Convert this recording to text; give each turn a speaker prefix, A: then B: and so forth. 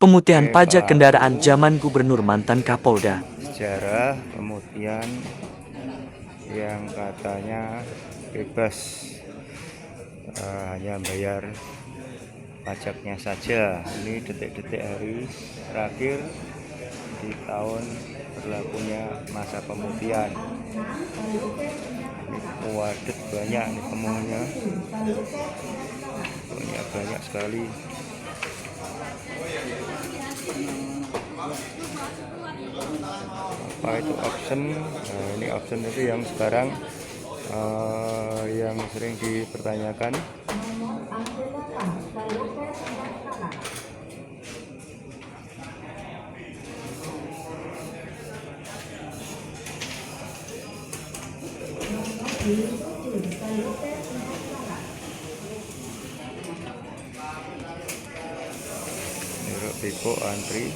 A: Pemutihan
B: Oke,
A: pajak
B: Pak.
A: kendaraan zaman Gubernur mantan Kapolda.
B: Sejarah pemutihan yang katanya bebas, hanya bayar pajaknya saja. Ini detik-detik hari terakhir di tahun berlakunya masa pemutihan. Ini wadet banyak nih temunya, banyak sekali. Apa itu option? Nah, ini option itu yang sekarang yang sering dipertanyakan. Ini Biko antri